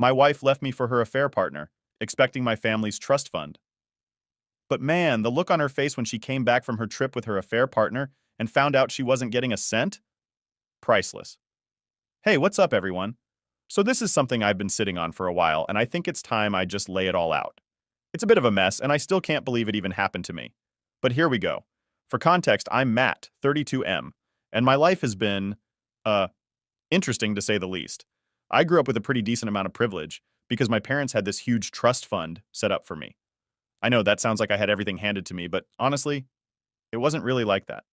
My wife left me for her affair partner, expecting my family's trust fund. But man, the look on her face when she came back from her trip with her affair partner and found out she wasn't getting a cent? Priceless. Hey, what's up, everyone? So, this is something I've been sitting on for a while, and I think it's time I just lay it all out. It's a bit of a mess, and I still can't believe it even happened to me. But here we go. For context, I'm Matt, 32M, and my life has been, uh, interesting to say the least. I grew up with a pretty decent amount of privilege because my parents had this huge trust fund set up for me. I know that sounds like I had everything handed to me, but honestly, it wasn't really like that.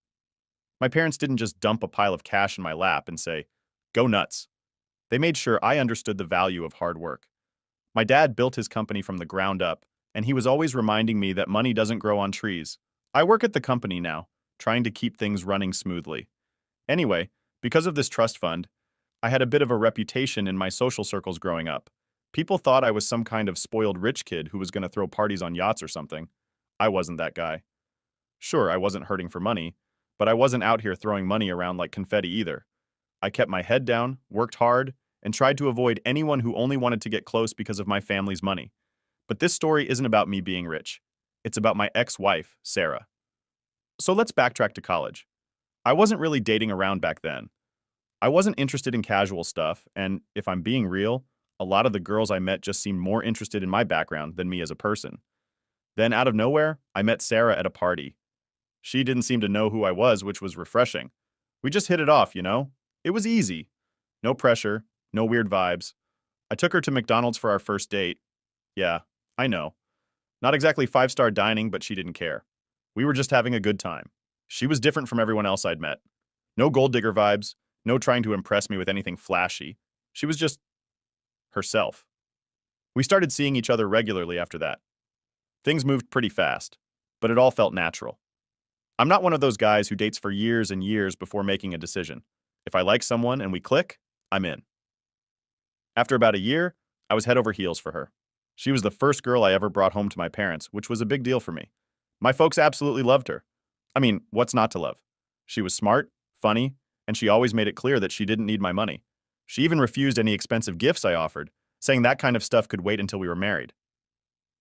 My parents didn't just dump a pile of cash in my lap and say, go nuts. They made sure I understood the value of hard work. My dad built his company from the ground up, and he was always reminding me that money doesn't grow on trees. I work at the company now, trying to keep things running smoothly. Anyway, because of this trust fund, I had a bit of a reputation in my social circles growing up. People thought I was some kind of spoiled rich kid who was going to throw parties on yachts or something. I wasn't that guy. Sure, I wasn't hurting for money, but I wasn't out here throwing money around like confetti either. I kept my head down, worked hard, and tried to avoid anyone who only wanted to get close because of my family's money. But this story isn't about me being rich. It's about my ex-wife, Sarah. So let's backtrack to college. I wasn't really dating around back then. I wasn't interested in casual stuff, and if I'm being real, a lot of the girls I met just seemed more interested in my background than me as a person. Then, out of nowhere, I met Sarah at a party. She didn't seem to know who I was, which was refreshing. We just hit it off, you know? It was easy. No pressure, no weird vibes. I took her to McDonald's for our first date. Yeah, I know. Not exactly five-star dining, but she didn't care. We were just having a good time. She was different from everyone else I'd met. No gold digger vibes, no trying to impress me with anything flashy. She was just herself. We started seeing each other regularly after that. Things moved pretty fast, but it all felt natural. I'm not one of those guys who dates for years and years before making a decision. If I like someone and we click, I'm in. After about a year, I was head over heels for her. She was the first girl I ever brought home to my parents, which was a big deal for me. My folks absolutely loved her. I mean, what's not to love? She was smart, funny, and she always made it clear that she didn't need my money. She even refused any expensive gifts I offered, saying that kind of stuff could wait until we were married.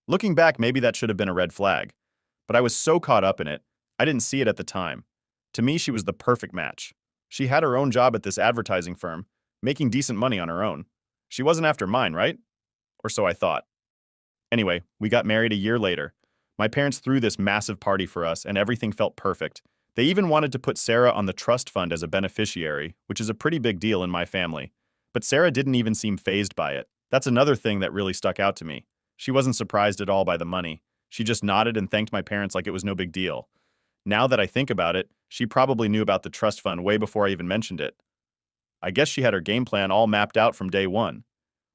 Looking back, maybe that should have been a red flag. But I was so caught up in it, I didn't see it at the time. To me, she was the perfect match. She had her own job at this advertising firm, making decent money on her own. She wasn't after mine, right? Or so I thought. Anyway, we got married a year later. My parents threw this massive party for us, and everything felt perfect. They even wanted to put Sarah on the trust fund as a beneficiary, which is a pretty big deal in my family. But Sarah didn't even seem fazed by it. That's another thing that really stuck out to me. She wasn't surprised at all by the money. She just nodded and thanked my parents like it was no big deal. Now that I think about it, she probably knew about the trust fund way before I even mentioned it. I guess she had her game plan all mapped out from day one.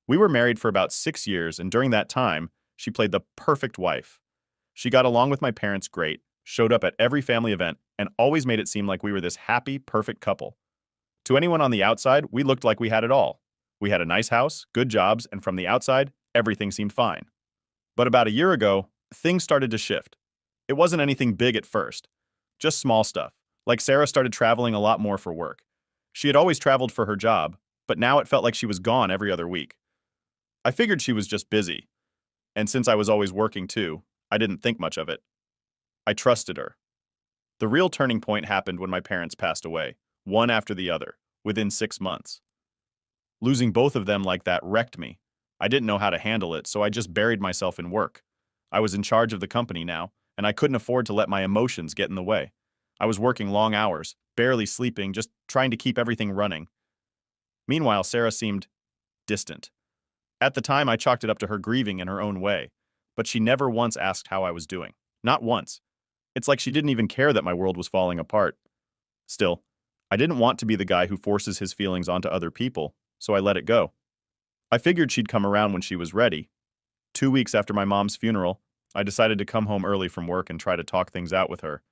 We were married for about 6 years, and during that time, she played the perfect wife. She got along with my parents great, showed up at every family event, and always made it seem like we were this happy, perfect couple. To anyone on the outside, we looked like we had it all. We had a nice house, good jobs, and from the outside, everything seemed fine. But about a year ago, things started to shift. It wasn't anything big at first, just small stuff, like Sarah started traveling a lot more for work. She had always traveled for her job, but now it felt like she was gone every other week. I figured she was just busy, and since I was always working too, I didn't think much of it. I trusted her. The real turning point happened when my parents passed away, one after the other, within 6 months. Losing both of them like that wrecked me. I didn't know how to handle it, so I just buried myself in work. I was in charge of the company now, and I couldn't afford to let my emotions get in the way. I was working long hours, barely sleeping, just trying to keep everything running. Meanwhile, Sarah seemed distant. At the time, I chalked it up to her grieving in her own way, but she never once asked how I was doing. Not once. It's like she didn't even care that my world was falling apart. Still, I didn't want to be the guy who forces his feelings onto other people, so I let it go. I figured she'd come around when she was ready. 2 weeks after my mom's funeral, I decided to come home early from work and try to talk things out with her.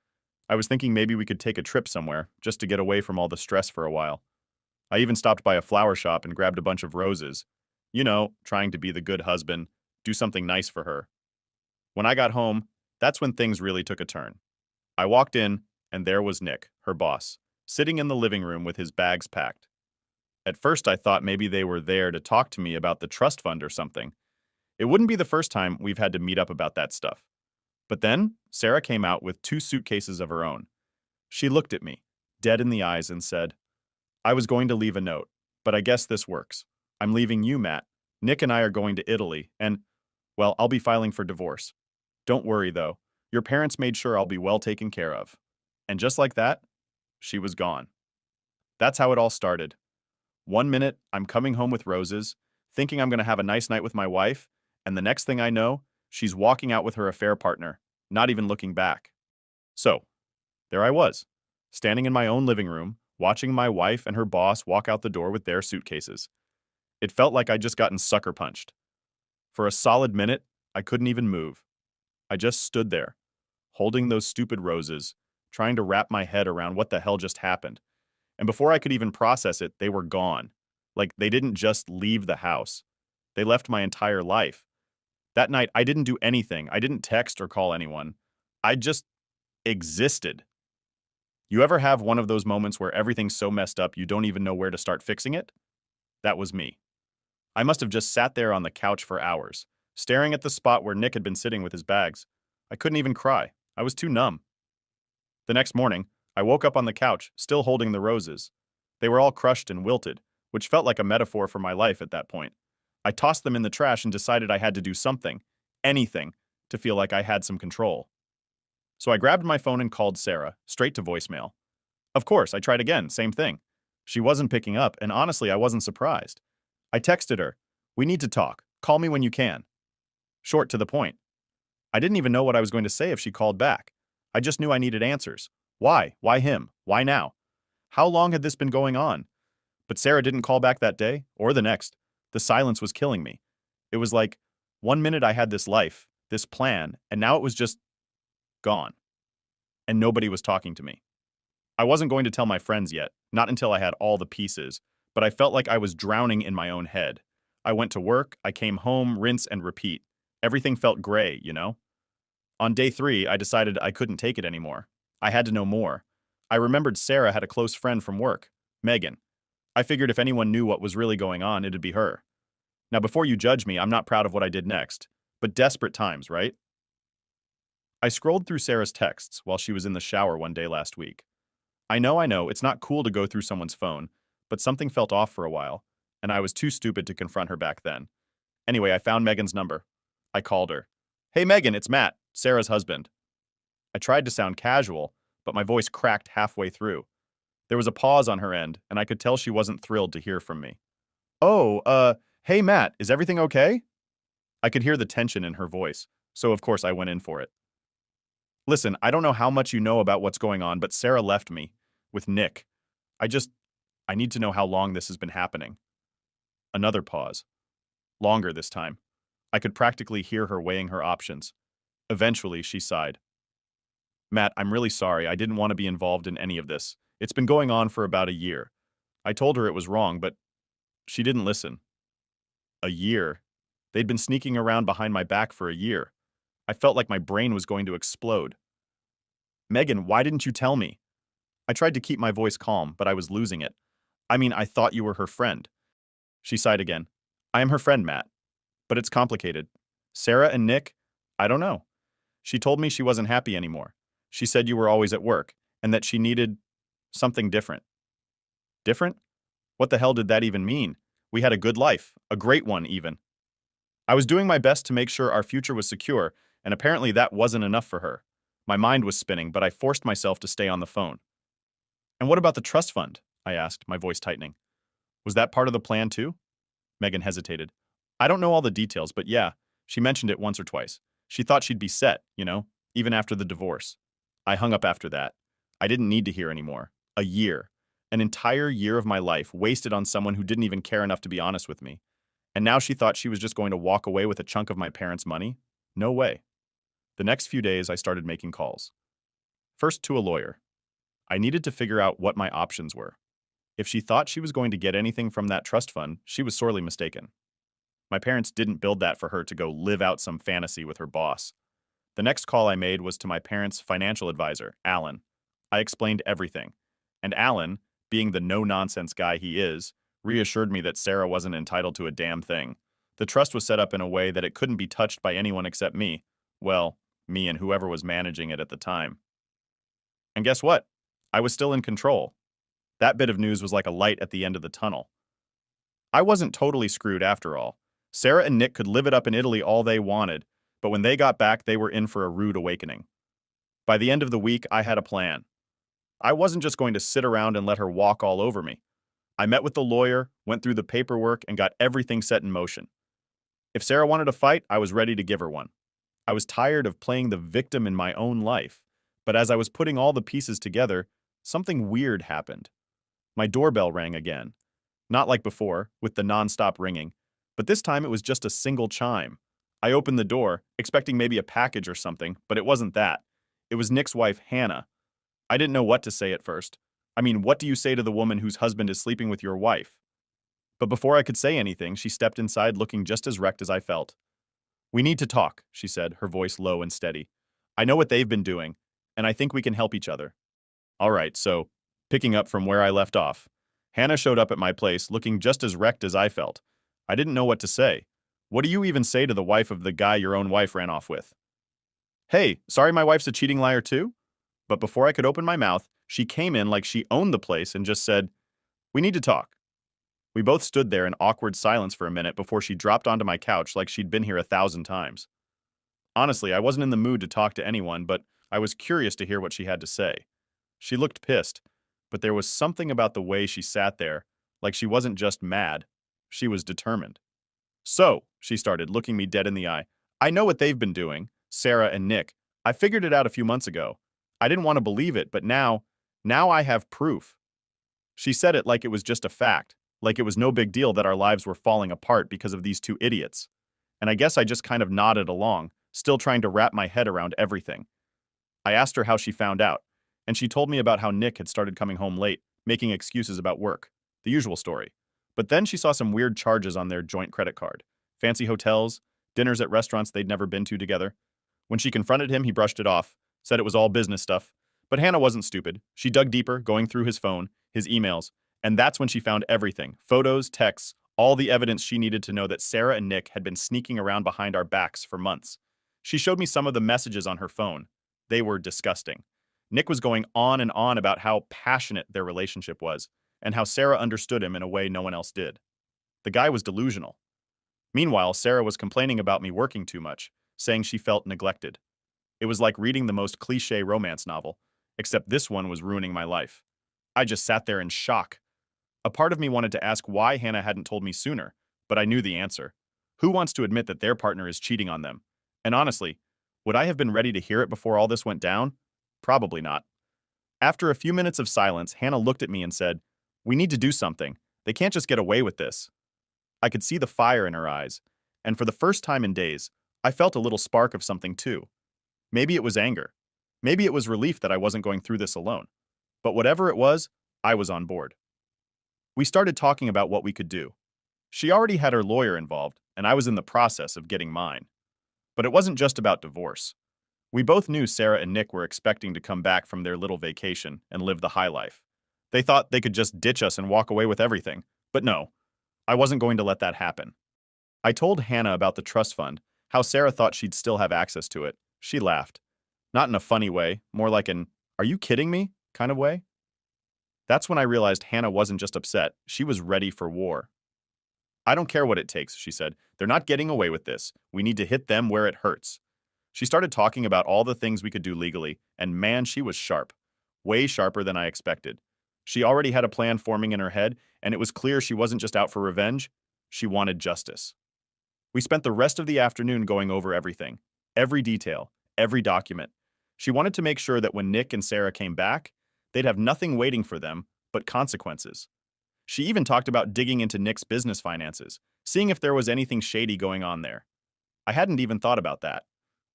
I was thinking maybe we could take a trip somewhere, just to get away from all the stress for a while. I even stopped by a flower shop and grabbed a bunch of roses. You know, trying to be the good husband, do something nice for her. When I got home, that's when things really took a turn. I walked in, and there was Nick, her boss, sitting in the living room with his bags packed. At first, I thought maybe they were there to talk to me about the trust fund or something. It wouldn't be the first time we've had to meet up about that stuff. But then, Sarah came out with 2 suitcases of her own. She looked at me, dead in the eyes, and said, I was going to leave a note, but I guess this works. I'm leaving you, Matt. Nick and I are going to Italy, and, well, I'll be filing for divorce. Don't worry, though. Your parents made sure I'll be well taken care of. And just like that, she was gone. That's how it all started. One minute, I'm coming home with roses, thinking I'm going to have a nice night with my wife, and the next thing I know, she's walking out with her affair partner, not even looking back. So, there I was, standing in my own living room, watching my wife and her boss walk out the door with their suitcases. It felt like I'd just gotten sucker punched. For a solid minute, I couldn't even move. I just stood there, holding those stupid roses, trying to wrap my head around what the hell just happened. And before I could even process it, they were gone. Like, they didn't just leave the house. They left my entire life. That night, I didn't do anything. I didn't text or call anyone. I just existed. You ever have one of those moments where everything's so messed up you don't even know where to start fixing it? That was me. I must have just sat there on the couch for hours, staring at the spot where Nick had been sitting with his bags. I couldn't even cry. I was too numb. The next morning, I woke up on the couch, still holding the roses. They were all crushed and wilted, which felt like a metaphor for my life at that point. I tossed them in the trash and decided I had to do something, anything, to feel like I had some control. So I grabbed my phone and called Sarah, straight to voicemail. Of course, I tried again, same thing. She wasn't picking up, and honestly, I wasn't surprised. I texted her, we need to talk. Call me when you can. Short to the point. I didn't even know what I was going to say if she called back. I just knew I needed answers. Why? Why him? Why now? How long had this been going on? But Sarah didn't call back that day, or the next. The silence was killing me. It was like, one minute I had this life, this plan, and now it was just gone. And nobody was talking to me. I wasn't going to tell my friends yet, not until I had all the pieces, but I felt like I was drowning in my own head. I went to work, I came home, rinse and repeat. Everything felt gray, you know? On day 3, I decided I couldn't take it anymore. I had to know more. I remembered Sarah had a close friend from work, Megan. I figured if anyone knew what was really going on, it'd be her. Now, before you judge me, I'm not proud of what I did next. But desperate times, right? I scrolled through Sarah's texts while she was in the shower one day last week. I know, it's not cool to go through someone's phone, but something felt off for a while, and I was too stupid to confront her back then. Anyway, I found Megan's number. I called her. Hey Megan, it's Matt, Sarah's husband. I tried to sound casual, but my voice cracked halfway through. There was a pause on her end, and I could tell she wasn't thrilled to hear from me. Oh, hey Matt, is everything okay? I could hear the tension in her voice, so of course I went in for it. Listen, I don't know how much you know about what's going on, but Sarah left me with Nick. I need to know how long this has been happening. Another pause. Longer this time. I could practically hear her weighing her options. Eventually, she sighed. Matt, I'm really sorry. I didn't want to be involved in any of this. It's been going on for about a year. I told her it was wrong, but she didn't listen. A year? They'd been sneaking around behind my back for a year. I felt like my brain was going to explode. Megan, why didn't you tell me? I tried to keep my voice calm, but I was losing it. I mean, I thought you were her friend. She sighed again. I am her friend, Matt. But it's complicated. Sarah and Nick? I don't know. She told me she wasn't happy anymore. She said you were always at work, and that she needed something different. Different? What the hell did that even mean? We had a good life, a great one even. I was doing my best to make sure our future was secure, and apparently that wasn't enough for her. My mind was spinning, but I forced myself to stay on the phone. And what about the trust fund? I asked, my voice tightening. Was that part of the plan too? Megan hesitated. I don't know all the details, but yeah, she mentioned it once or twice. She thought she'd be set, even after the divorce. I hung up after that. I didn't need to hear anymore. A year. An entire year of my life wasted on someone who didn't even care enough to be honest with me. And now she thought she was just going to walk away with a chunk of my parents' money? No way. The next few days, I started making calls. First to a lawyer. I needed to figure out what my options were. If she thought she was going to get anything from that trust fund, she was sorely mistaken. My parents didn't build that for her to go live out some fantasy with her boss. The next call I made was to my parents' financial advisor, Alan. I explained everything. And Alan, being the no-nonsense guy he is, reassured me that Sarah wasn't entitled to a damn thing. The trust was set up in a way that it couldn't be touched by anyone except me. Well, me and whoever was managing it at the time. And guess what? I was still in control. That bit of news was like a light at the end of the tunnel. I wasn't totally screwed after all. Sarah and Nick could live it up in Italy all they wanted, but when they got back, they were in for a rude awakening. By the end of the week, I had a plan. I wasn't just going to sit around and let her walk all over me. I met with the lawyer, went through the paperwork, and got everything set in motion. If Sarah wanted a fight, I was ready to give her one. I was tired of playing the victim in my own life, but as I was putting all the pieces together, something weird happened. My doorbell rang again. Not like before, with the nonstop ringing, but this time it was just a single chime. I opened the door, expecting maybe a package or something, but it wasn't that. It was Nick's wife, Hannah. I didn't know what to say at first. I mean, what do you say to the woman whose husband is sleeping with your wife? But before I could say anything, she stepped inside looking just as wrecked as I felt. "We need to talk," she said, her voice low and steady. "I know what they've been doing, and I think we can help each other." All right, so, picking up from where I left off, Hannah showed up at my place looking just as wrecked as I felt. I didn't know what to say. What do you even say to the wife of the guy your own wife ran off with? "Hey, sorry my wife's a cheating liar too?" But before I could open my mouth, she came in like she owned the place and just said, "We need to talk." We both stood there in awkward silence for a minute before she dropped onto my couch like she'd been here 1,000 times. Honestly, I wasn't in the mood to talk to anyone, but I was curious to hear what she had to say. She looked pissed, but there was something about the way she sat there, like she wasn't just mad, she was determined. "So," she started, looking me dead in the eye, "I know what they've been doing, Sarah and Nick. I figured it out a few months ago. I didn't want to believe it, but now I have proof." She said it like it was just a fact, like it was no big deal that our lives were falling apart because of these two idiots. And I guess I just kind of nodded along, still trying to wrap my head around everything. I asked her how she found out, and she told me about how Nick had started coming home late, making excuses about work. The usual story. But then she saw some weird charges on their joint credit card. Fancy hotels, dinners at restaurants they'd never been to together. When she confronted him, he brushed it off, said it was all business stuff. But Hannah wasn't stupid. She dug deeper, going through his phone, his emails, and that's when she found everything. Photos, texts, all the evidence she needed to know that Sarah and Nick had been sneaking around behind our backs for months. She showed me some of the messages on her phone. They were disgusting. Nick was going on and on about how passionate their relationship was, and how Sarah understood him in a way no one else did. The guy was delusional. Meanwhile, Sarah was complaining about me working too much, saying she felt neglected. It was like reading the most cliché romance novel, except this one was ruining my life. I just sat there in shock. A part of me wanted to ask why Hannah hadn't told me sooner, but I knew the answer. Who wants to admit that their partner is cheating on them? And honestly, would I have been ready to hear it before all this went down? Probably not. After a few minutes of silence, Hannah looked at me and said, "We need to do something. They can't just get away with this." I could see the fire in her eyes, and for the first time in days, I felt a little spark of something too. Maybe it was anger. Maybe it was relief that I wasn't going through this alone. But whatever it was, I was on board. We started talking about what we could do. She already had her lawyer involved, and I was in the process of getting mine. But it wasn't just about divorce. We both knew Sarah and Nick were expecting to come back from their little vacation and live the high life. They thought they could just ditch us and walk away with everything. But no, I wasn't going to let that happen. I told Hannah about the trust fund, how Sarah thought she'd still have access to it. She laughed. Not in a funny way, more like an, "Are you kidding me?" kind of way. That's when I realized Hannah wasn't just upset, she was ready for war. "I don't care what it takes," she said. "They're not getting away with this. We need to hit them where it hurts." She started talking about all the things we could do legally, and man, she was sharp. Way sharper than I expected. She already had a plan forming in her head, and it was clear she wasn't just out for revenge, she wanted justice. We spent the rest of the afternoon going over everything. Every detail, every document. She wanted to make sure that when Nick and Sarah came back, they'd have nothing waiting for them but consequences. She even talked about digging into Nick's business finances, seeing if there was anything shady going on there. I hadn't even thought about that.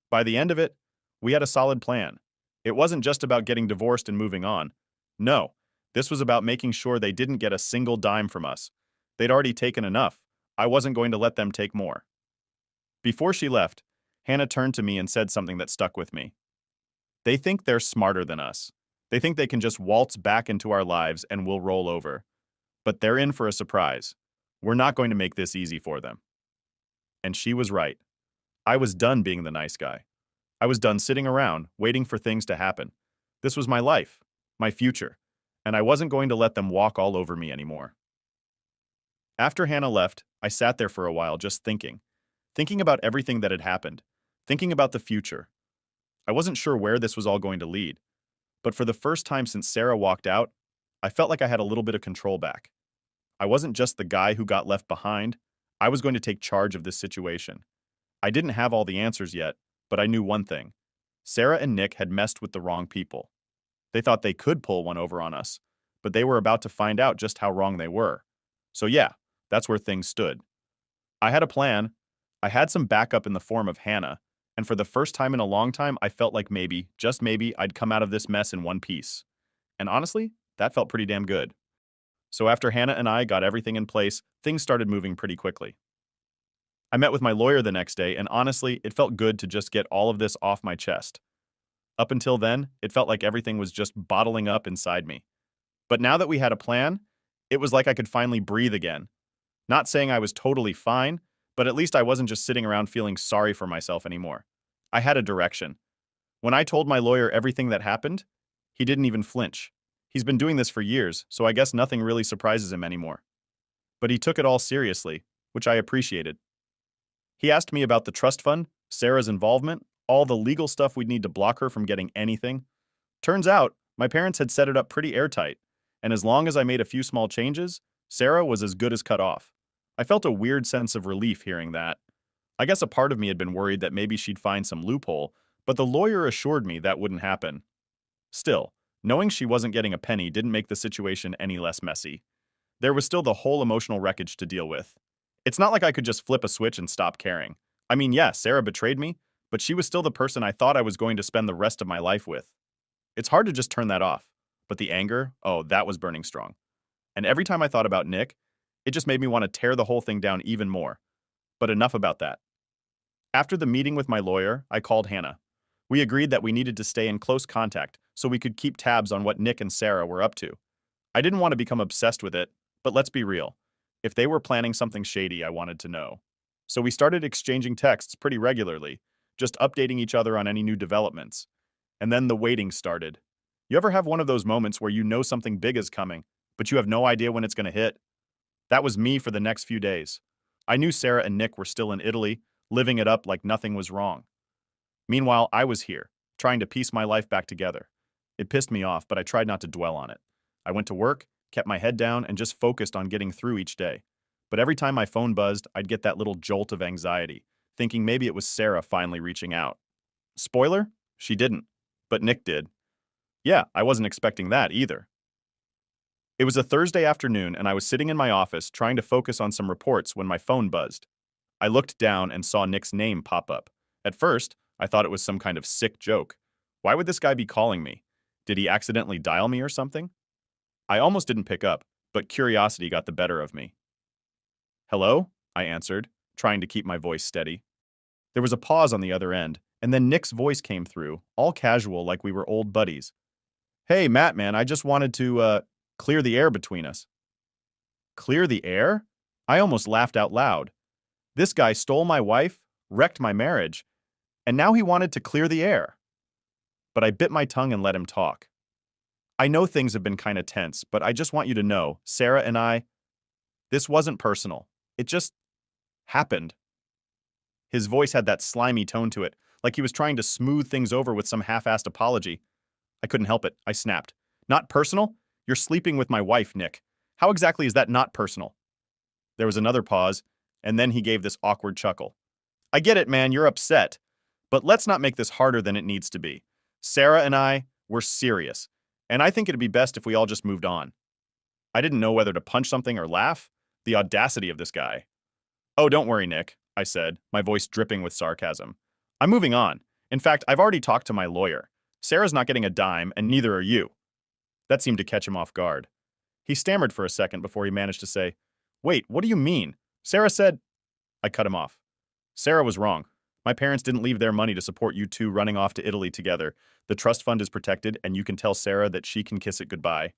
By the end of it, we had a solid plan. It wasn't just about getting divorced and moving on. No, this was about making sure they didn't get a single dime from us. They'd already taken enough. I wasn't going to let them take more. Before she left, Hannah turned to me and said something that stuck with me. "They think they're smarter than us. They think they can just waltz back into our lives and we'll roll over. but they're in for a surprise. We're not going to make this easy for them. And she was right. I was done being the nice guy. I was done sitting around, waiting for things to happen. This was my life, my future, and I wasn't going to let them walk all over me anymore. After Hannah left, I sat there for a while just thinking about everything that had happened, thinking about the future. I wasn't sure where this was all going to lead, but for the first time since Sarah walked out, I felt like I had a little bit of control back. I wasn't just the guy who got left behind. I was going to take charge of this situation. I didn't have all the answers yet, but I knew one thing. Sarah and Nick had messed with the wrong people. They thought they could pull one over on us, but they were about to find out just how wrong they were. So yeah, that's where things stood. I had a plan. I had some backup in the form of Hannah, and for the first time in a long time, I felt like maybe, just maybe, I'd come out of this mess in one piece. And honestly, that felt pretty damn good. So after Hannah and I got everything in place, things started moving pretty quickly. I met with my lawyer the next day, and honestly, it felt good to just get all of this off my chest. Up until then, it felt like everything was just bottling up inside me. But now that we had a plan, it was like I could finally breathe again. Not saying I was totally fine, but at least I wasn't just sitting around feeling sorry for myself anymore. I had a direction. When I told my lawyer everything that happened, he didn't even flinch. He's been doing this for years, so I guess nothing really surprises him anymore. But he took it all seriously, which I appreciated. He asked me about the trust fund, Sarah's involvement, all the legal stuff we'd need to block her from getting anything. Turns out, my parents had set it up pretty airtight, and as long as I made a few small changes, Sarah was as good as cut off. I felt a weird sense of relief hearing that. I guess a part of me had been worried that maybe she'd find some loophole, but the lawyer assured me that wouldn't happen. Still, knowing she wasn't getting a penny didn't make the situation any less messy. There was still the whole emotional wreckage to deal with. It's not like I could just flip a switch and stop caring. I mean, yeah, Sarah betrayed me, but she was still the person I thought I was going to spend the rest of my life with. It's hard to just turn that off, but the anger, oh, that was burning strong. And every time I thought about Nick, it just made me want to tear the whole thing down even more. But enough about that. After the meeting with my lawyer, I called Hannah. We agreed that we needed to stay in close contact so we could keep tabs on what Nick and Sarah were up to. I didn't want to become obsessed with it, but let's be real. If they were planning something shady, I wanted to know. So we started exchanging texts pretty regularly, just updating each other on any new developments. And then the waiting started. You ever have one of those moments where you know something big is coming, but you have no idea when it's going to hit? That was me for the next few days. I knew Sarah and Nick were still in Italy, living it up like nothing was wrong. Meanwhile, I was here, trying to piece my life back together. It pissed me off, but I tried not to dwell on it. I went to work, kept my head down, and just focused on getting through each day. But every time my phone buzzed, I'd get that little jolt of anxiety, thinking maybe it was Sarah finally reaching out. Spoiler? She didn't. But Nick did. Yeah, I wasn't expecting that either. It was a Thursday afternoon, and I was sitting in my office trying to focus on some reports when my phone buzzed. I looked down and saw Nick's name pop up. At first, I thought it was some kind of sick joke. Why would this guy be calling me? Did he accidentally dial me or something? I almost didn't pick up, but curiosity got the better of me. Hello? I answered, trying to keep my voice steady. There was a pause on the other end, and then Nick's voice came through, all casual like we were old buddies. Hey, Matt, man, I just wanted to, clear the air between us. Clear the air? I almost laughed out loud. This guy stole my wife, wrecked my marriage, and now he wanted to clear the air. But I bit my tongue and let him talk. I know things have been kind of tense, but I just want you to know, Sarah and I, this wasn't personal. It just happened. His voice had that slimy tone to it, like he was trying to smooth things over with some half-assed apology. I couldn't help it. I snapped. Not personal? You're sleeping with my wife, Nick. How exactly is that not personal? There was another pause, and then he gave this awkward chuckle. I get it, man, you're upset. But let's not make this harder than it needs to be. Sarah and I, we're serious. And I think it'd be best if we all just moved on. I didn't know whether to punch something or laugh. The audacity of this guy. Oh, don't worry, Nick, I said, my voice dripping with sarcasm. I'm moving on. In fact, I've already talked to my lawyer. Sarah's not getting a dime, and neither are you. That seemed to catch him off guard. He stammered for a second before he managed to say, Wait, what do you mean? Sarah said... I cut him off. Sarah was wrong. My parents didn't leave their money to support you two running off to Italy together. The trust fund is protected, and you can tell Sarah that she can kiss it goodbye.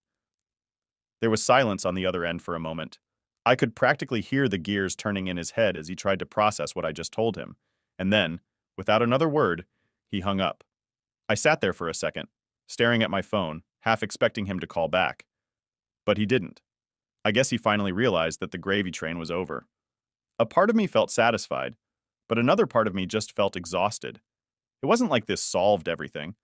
There was silence on the other end for a moment. I could practically hear the gears turning in his head as he tried to process what I just told him. And then, without another word, he hung up. I sat there for a second, staring at my phone, half expecting him to call back. But he didn't. I guess he finally realized that the gravy train was over. A part of me felt satisfied, but another part of me just felt exhausted. It wasn't like this solved everything.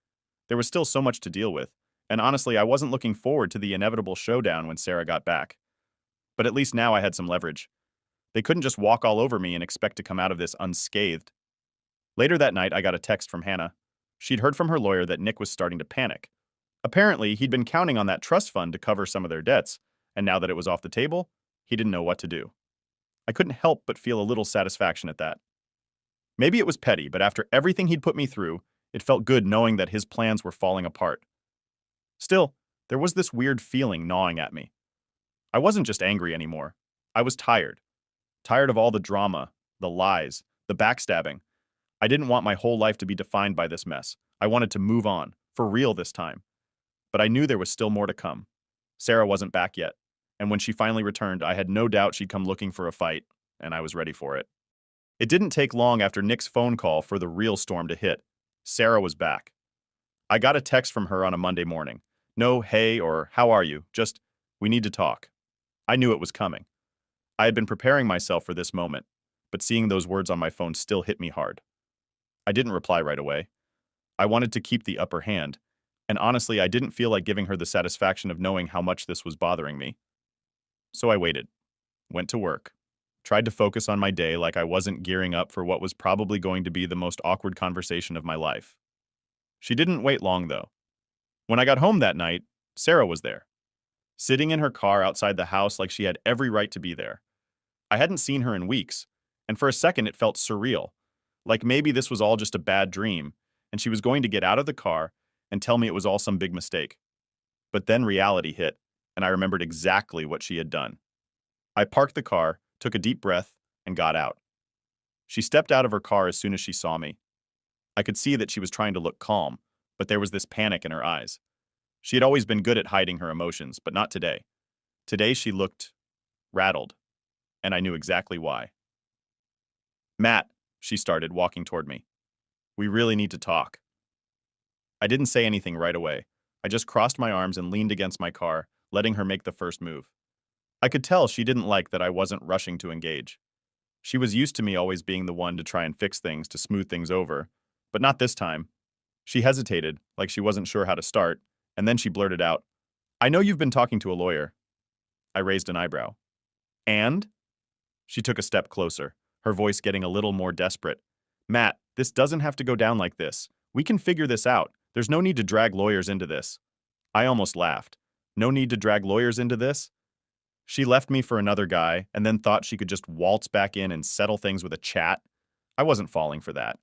There was still so much to deal with, and honestly, I wasn't looking forward to the inevitable showdown when Sarah got back. But at least now I had some leverage. They couldn't just walk all over me and expect to come out of this unscathed. Later that night, I got a text from Hannah. She'd heard from her lawyer that Nick was starting to panic. Apparently, he'd been counting on that trust fund to cover some of their debts, and now that it was off the table, he didn't know what to do. I couldn't help but feel a little satisfaction at that. Maybe it was petty, but after everything he'd put me through, it felt good knowing that his plans were falling apart. Still, there was this weird feeling gnawing at me. I wasn't just angry anymore. I was tired. Tired of all the drama, the lies, the backstabbing. I didn't want my whole life to be defined by this mess. I wanted to move on, for real this time. But I knew there was still more to come. Sarah wasn't back yet, and when she finally returned, I had no doubt she'd come looking for a fight, and I was ready for it. It didn't take long after Nick's phone call for the real storm to hit. Sarah was back. I got a text from her on a Monday morning. No hey or how are you, just we need to talk. I knew it was coming. I had been preparing myself for this moment, but seeing those words on my phone still hit me hard. I didn't reply right away. I wanted to keep the upper hand, and honestly, I didn't feel like giving her the satisfaction of knowing how much this was bothering me. So I waited, went to work, tried to focus on my day like I wasn't gearing up for what was probably going to be the most awkward conversation of my life. She didn't wait long, though. When I got home that night, Sarah was there, sitting in her car outside the house like she had every right to be there. I hadn't seen her in weeks, and for a second it felt surreal, like maybe this was all just a bad dream, and she was going to get out of the car and tell me it was all some big mistake. But then reality hit, and I remembered exactly what she had done. I parked the car, took a deep breath, and got out. She stepped out of her car as soon as she saw me. I could see that she was trying to look calm, but there was this panic in her eyes. She had always been good at hiding her emotions, but not today. Today she looked rattled, and I knew exactly why. Matt, she started, walking toward me. We really need to talk. I didn't say anything right away. I just crossed my arms and leaned against my car, letting her make the first move. I could tell she didn't like that I wasn't rushing to engage. She was used to me always being the one to try and fix things, to smooth things over, but not this time. She hesitated, like she wasn't sure how to start, and then she blurted out, I know you've been talking to a lawyer. I raised an eyebrow. And? She took a step closer, her voice getting a little more desperate. Matt, this doesn't have to go down like this. We can figure this out. There's no need to drag lawyers into this. I almost laughed. No need to drag lawyers into this? She left me for another guy and then thought she could just waltz back in and settle things with a chat. I wasn't falling for that.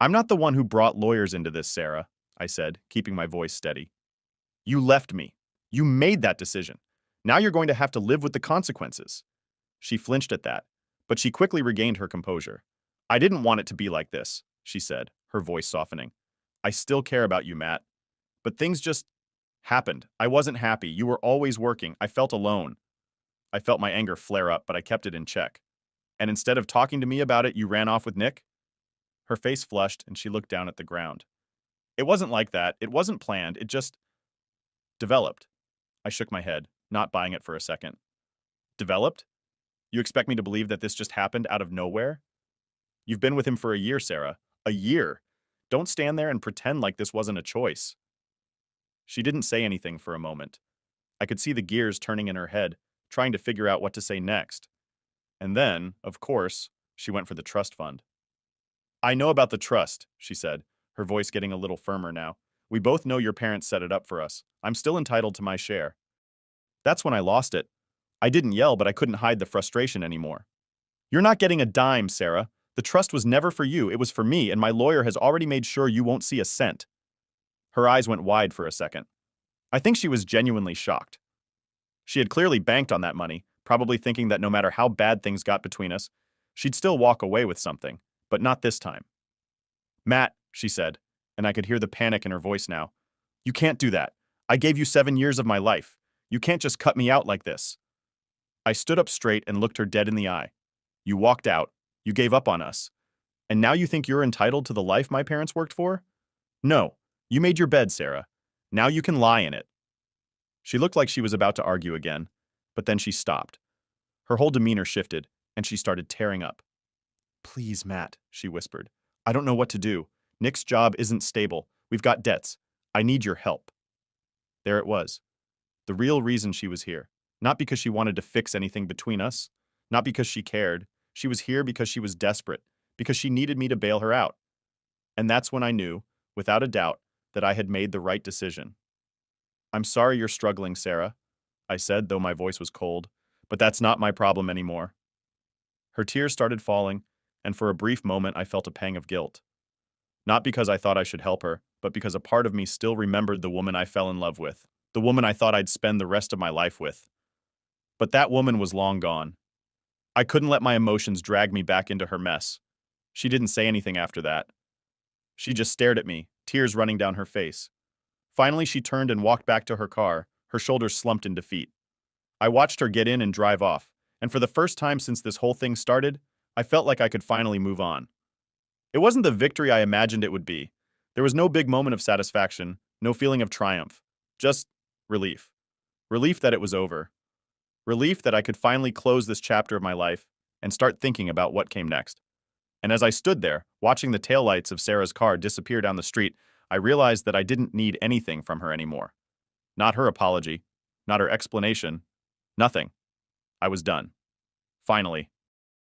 I'm not the one who brought lawyers into this, Sarah, I said, keeping my voice steady. You left me. You made that decision. Now you're going to have to live with the consequences. She flinched at that, but she quickly regained her composure. I didn't want it to be like this, she said, her voice softening. I still care about you, Matt. But things just happened. I wasn't happy. You were always working. I felt alone. I felt my anger flare up, but I kept it in check. And instead of talking to me about it, you ran off with Nick? Her face flushed, and she looked down at the ground. It wasn't like that. It wasn't planned. It just developed. I shook my head, not buying it for a second. Developed? You expect me to believe that this just happened out of nowhere? You've been with him for a year, Sarah. A year. Don't stand there and pretend like this wasn't a choice. She didn't say anything for a moment. I could see the gears turning in her head, trying to figure out what to say next. And then, of course, she went for the trust fund. I know about the trust, she said, her voice getting a little firmer now. We both know your parents set it up for us. I'm still entitled to my share. That's when I lost it. I didn't yell, but I couldn't hide the frustration anymore. You're not getting a dime, Sarah. The trust was never for you. It was for me, and my lawyer has already made sure you won't see a cent. Her eyes went wide for a second. I think she was genuinely shocked. She had clearly banked on that money, probably thinking that no matter how bad things got between us, she'd still walk away with something, but not this time. Matt, she said, and I could hear the panic in her voice now. You can't do that. I gave you 7 years of my life. You can't just cut me out like this. I stood up straight and looked her dead in the eye. You walked out. You gave up on us. And now you think you're entitled to the life my parents worked for? No. You made your bed, Sarah. Now you can lie in it. She looked like she was about to argue again, but then she stopped. Her whole demeanor shifted, and she started tearing up. Please, Matt, she whispered. I don't know what to do. Nick's job isn't stable. We've got debts. I need your help. There it was. The real reason she was here. Not because she wanted to fix anything between us. Not because she cared. She was here because she was desperate. Because she needed me to bail her out. And that's when I knew, without a doubt, that I had made the right decision. I'm sorry you're struggling, Sarah, I said, though my voice was cold. But that's not my problem anymore. Her tears started falling, and for a brief moment I felt a pang of guilt. Not because I thought I should help her, but because a part of me still remembered the woman I fell in love with, the woman I thought I'd spend the rest of my life with. But that woman was long gone. I couldn't let my emotions drag me back into her mess. She didn't say anything after that. She just stared at me, tears running down her face. Finally, she turned and walked back to her car, her shoulders slumped in defeat. I watched her get in and drive off, and for the first time since this whole thing started, I felt like I could finally move on. It wasn't the victory I imagined it would be. There was no big moment of satisfaction, no feeling of triumph. Just relief. Relief that it was over. Relief that I could finally close this chapter of my life and start thinking about what came next. And as I stood there, watching the taillights of Sarah's car disappear down the street, I realized that I didn't need anything from her anymore. Not her apology, not her explanation, nothing. I was done. Finally.